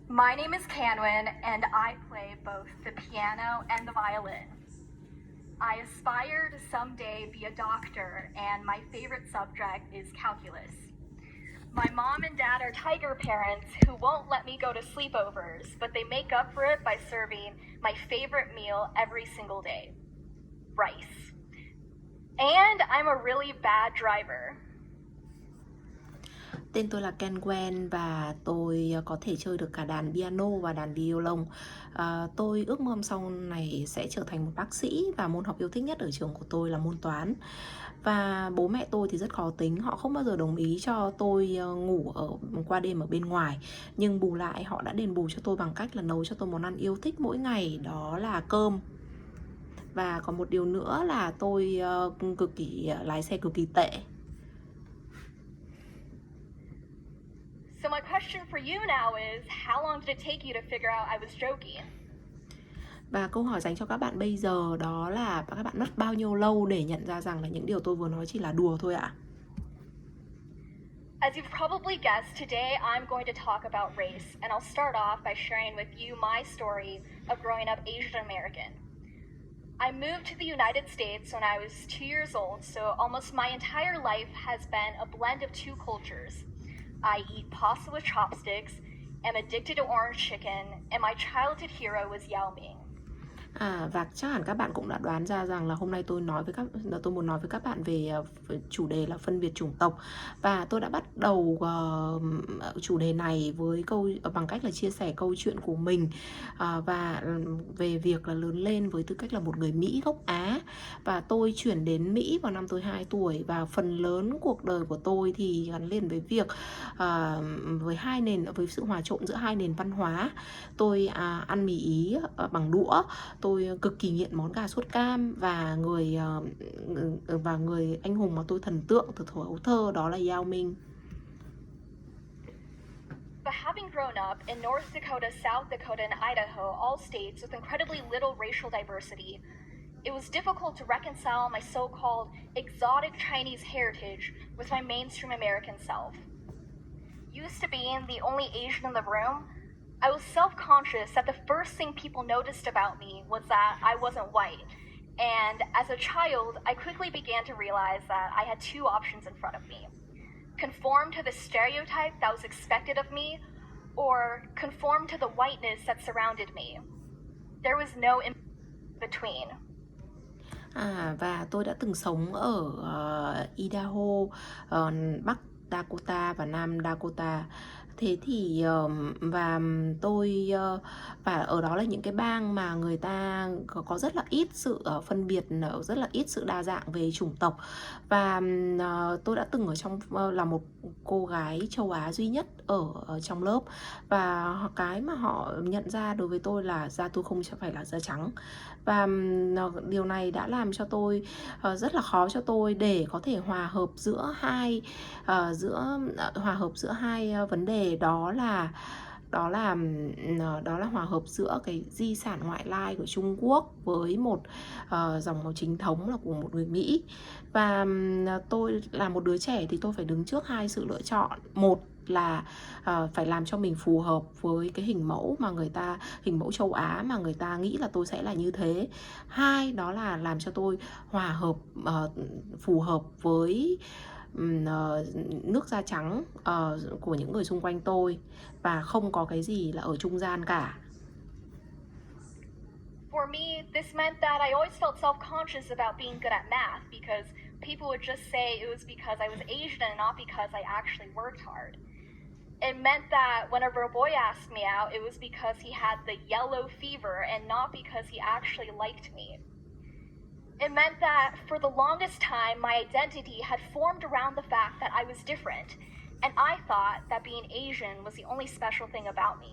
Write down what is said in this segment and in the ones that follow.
My name is Canwin, and I play both the piano and the violin. I aspire to someday be a doctor, and my favorite subject is calculus. My mom and dad are tiger parents who won't let me go to sleepovers, but they make up for it by serving my favorite meal every single day: rice. And I'm a really bad driver. Tên tôi là Ken Gwen và tôi có thể chơi được cả đàn piano và đàn violon. Tôi ước mơ sau này sẽ trở thành một bác sĩ và môn học yêu thích nhất ở trường của tôi là môn toán. Và bố mẹ tôi thì rất khó tính, họ không bao giờ đồng ý cho tôi ngủ qua đêm ở bên ngoài. Nhưng bù lại họ đã đền bù cho tôi bằng cách là nấu cho tôi món ăn yêu thích mỗi ngày, đó là cơm. Và còn một điều nữa là tôi lái xe cực kỳ tệ. So my question for you now is, how long did it take you to figure out I was joking? Và câu hỏi dành cho các bạn bây giờ đó là các bạn mất bao nhiêu lâu để nhận ra rằng là những điều tôi vừa nói chỉ là đùa thôi ạ? As you've probably guessed, today I'm going to talk about race, and I'll start off by sharing with you my story of growing up Asian American. I moved to the United States when I was 2 years old, so almost my entire life has been a blend of two cultures. I eat pasta with chopsticks, am addicted to orange chicken, and my childhood hero was Yao Ming. Và chắc hẳn các bạn cũng đã đoán ra rằng là hôm nay tôi muốn nói với các bạn về chủ đề là phân biệt chủng tộc. Và tôi đã bắt đầu chủ đề này bằng cách là chia sẻ câu chuyện của mình và về việc là lớn lên với tư cách là một người Mỹ gốc Á. Và tôi chuyển đến Mỹ vào năm tôi 2 tuổi và phần lớn cuộc đời của tôi thì gắn liền với việc với sự hòa trộn giữa hai nền văn hóa. Tôi ăn mì Ý bằng đũa. Tôi cực kỳ nghiện món gà sốt cam và người anh hùng mà tôi thần tượng từ thuở ấu thơ đó là Yao Ming. But having grown up in North Dakota, South Dakota, and Idaho, all states with incredibly little racial diversity, it was difficult to reconcile my so-called exotic Chinese heritage with my mainstream American self. Used to being the only Asian in the room, I was self-conscious that the first thing people noticed about me was that I wasn't white. And as a child, I quickly began to realize that I had two options in front of me: conform to the stereotype that was expected of me, or conform to the whiteness that surrounded me. There was no in between. Và tôi đã từng sống ở Idaho, Bắc Dakota và Nam Dakota. Thế thì và ở đó là những cái bang mà người ta có rất là ít sự phân biệt, rất là ít sự đa dạng về chủng tộc. Và tôi đã từng là một cô gái châu Á duy nhất ở trong lớp. Và cái mà họ nhận ra đối với tôi là da tôi không phải là da trắng. Và điều này đã làm cho tôi rất là khó cho tôi để có thể hòa hợp giữa hai vấn đề, đó là hòa hợp giữa cái di sản ngoại lai của Trung Quốc với một dòng máu chính thống là của một người Mỹ. Và tôi là một đứa trẻ thì tôi phải đứng trước hai sự lựa chọn. Một là phải làm cho mình phù hợp với cái hình mẫu châu Á mà người ta nghĩ là tôi sẽ là như thế. Hai, đó là làm cho tôi hòa hợp, phù hợp với nước da trắng của những người xung quanh tôi, và không có cái gì là ở trung gian cả. For me, this meant that I always felt self-conscious about being good at math because people would just say it was because I was Asian and not because I actually worked hard. It meant that whenever a boy asked me out, it was because he had the yellow fever and not because he actually liked me. It meant that for the longest time, my identity had formed around the fact that I was different, and I thought that being Asian was the only special thing about me.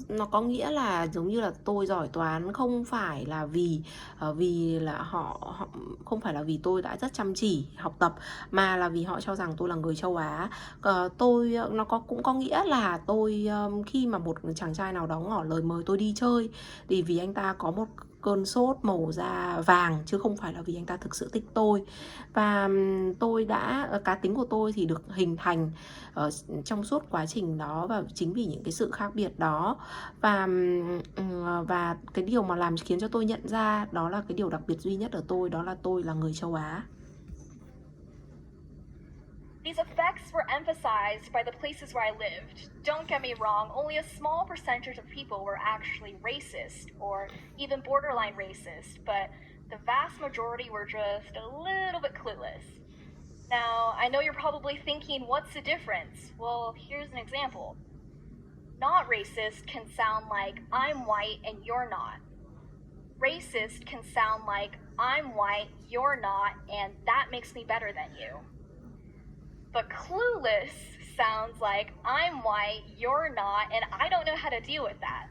Nó có nghĩa là giống như là tôi giỏi toán không phải là vì là họ không phải là vì tôi đã rất chăm chỉ học tập, mà là vì họ cho rằng tôi là người châu Á. Cũng có nghĩa là tôi khi mà một chàng trai nào đó ngỏ lời mời tôi đi chơi thì vì anh ta cơn sốt màu da vàng, chứ không phải là vì anh ta thực sự thích tôi. Và tôi đã cá tính của tôi thì được hình thành trong suốt quá trình đó, và chính vì những cái sự khác biệt đó. Và cái điều mà làm khiến cho tôi nhận ra đó là cái điều đặc biệt duy nhất ở tôi, đó là tôi là người châu Á. These effects were emphasized by the places where I lived. Don't get me wrong, only a small percentage of people were actually racist or even borderline racist, but the vast majority were just a little bit clueless. Now, I know you're probably thinking, what's the difference? Well, here's an example. Not racist can sound like I'm white and you're not. Racist can sound like I'm white, you're not, and that makes me better than you. But clueless sounds like I'm white, you're not, and I don't know how to deal with that.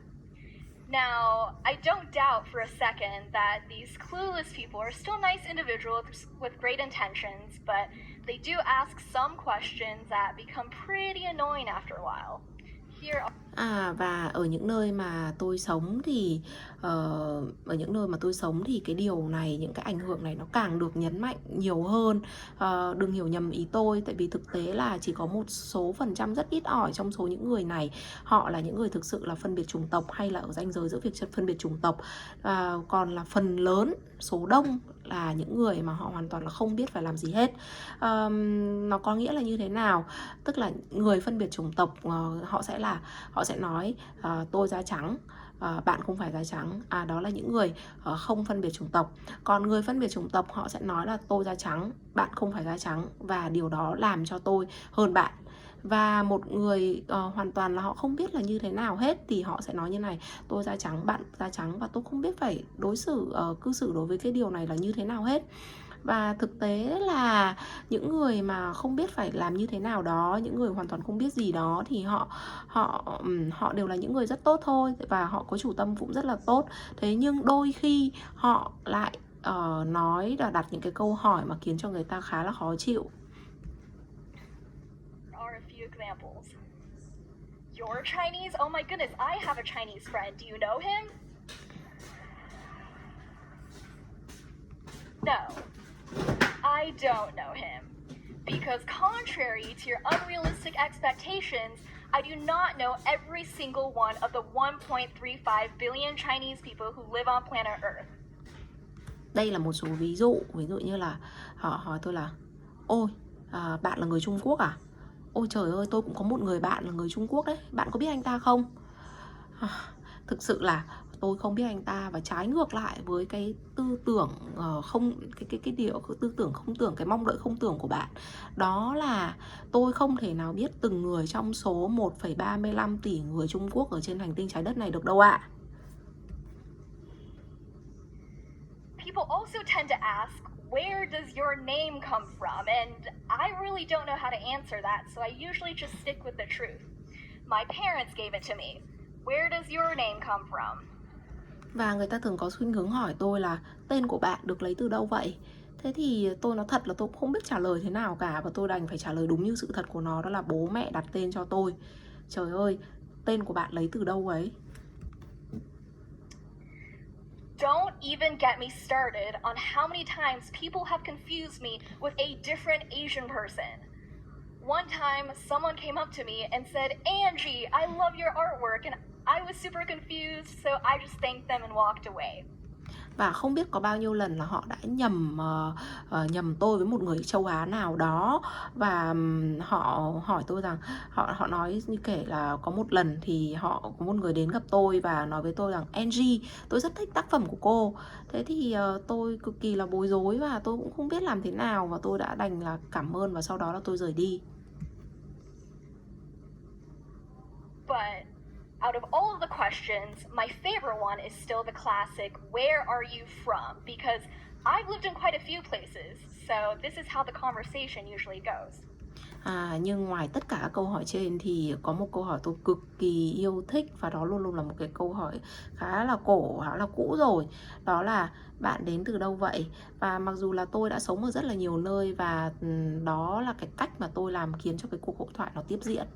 Now, I don't doubt for a second that these clueless people are still nice individuals with great intentions, but they do ask some questions that become pretty annoying after a while. Và ở những nơi mà tôi sống thì cái điều này, những cái ảnh hưởng này nó càng được nhấn mạnh nhiều hơn. Đừng hiểu nhầm ý tôi, tại vì thực tế là chỉ có một số phần trăm rất ít ỏi trong số những người này họ là những người thực sự là phân biệt chủng tộc, hay là ở ranh giới giữa việc phân biệt chủng tộc. Còn là phần lớn, số đông là những người mà họ hoàn toàn là không biết phải làm gì hết. Nó có nghĩa là như thế nào? Tức là người phân biệt chủng tộc họ sẽ nói tôi da trắng, bạn không phải da trắng. Đó là những người không phân biệt chủng tộc. Còn người phân biệt chủng tộc họ sẽ nói là tôi da trắng, bạn không phải da trắng, và điều đó làm cho tôi hơn bạn. Và một người hoàn toàn là họ không biết là như thế nào hết thì họ sẽ nói như này: tôi da trắng, bạn da trắng, và tôi không biết phải cư xử đối với cái điều này là như thế nào hết. Và thực tế là những người mà không biết phải làm như thế nào đó, những người hoàn toàn không biết gì đó, thì họ đều là những người rất tốt thôi, và họ có chủ tâm cũng rất là tốt. Thế nhưng đôi khi họ lại nói và đặt những cái câu hỏi mà khiến cho người ta khá là khó chịu. Are a few examples. You're Chinese? Oh my goodness, I have a Chinese friend. Do you know him? No, I don't know him. Because contrary to your unrealistic expectations, I do not know every single one of the 1.35 billion Chinese people who live on planet Earth. Đây là một số ví dụ như là họ hỏi tôi là: ôi, bạn là người Trung Quốc à? Ôi trời ơi, tôi cũng có một người bạn là người Trung Quốc đấy, bạn có biết anh ta không? Thực sự là tôi không biết anh ta, và trái ngược lại với cái tư tưởng tư tưởng không tưởng, cái mong đợi không tưởng của bạn, đó là tôi không thể nào biết từng người trong số 1,35 tỷ người Trung Quốc ở trên hành tinh trái đất này được đâu ạ. People also tend to ask, where does your name come from? And I really don't know how to answer that, so I usually just stick with the truth. My parents gave it to me. Where does your name come from? Và người ta thường có khuynh hướng hỏi tôi là tên của bạn được lấy từ đâu vậy? Thế thì tôi nói thật là tôi cũng không biết trả lời thế nào cả, và tôi đành phải trả lời đúng như sự thật của nó, đó là bố mẹ đặt tên cho tôi. Trời ơi, tên của bạn lấy từ đâu ấy? Don't even get me started on how many times people have confused me with a different Asian person. One time, someone came up to me and said, Angie, I love your artwork, and I was super confused, so I just thanked them and walked away. Và không biết có bao nhiêu lần là họ đã nhầm tôi với một người châu Á nào đó. Và họ hỏi tôi rằng, họ nói như kể là có một lần thì họ có một người đến gặp tôi và nói với tôi rằng: Angie, tôi rất thích tác phẩm của cô. Thế thì tôi cực kỳ là bối rối, và tôi cũng không biết làm thế nào, và tôi đã đành là cảm ơn, và sau đó là tôi rời đi. But out of all of the questions, my favorite one is still the classic, where are you from? Because I've lived in quite a few places, so this is how the conversation usually goes. Nhưng ngoài tất cả các câu hỏi trên thì có một câu hỏi tôi cực kỳ yêu thích, và đó luôn luôn là một cái câu hỏi khá là cũ rồi. Đó là: bạn đến từ đâu vậy? Và mặc dù là tôi đã sống ở rất là nhiều nơi, và đó là cái cách mà tôi làm khiến cho cái cuộc hội thoại nó tiếp diễn.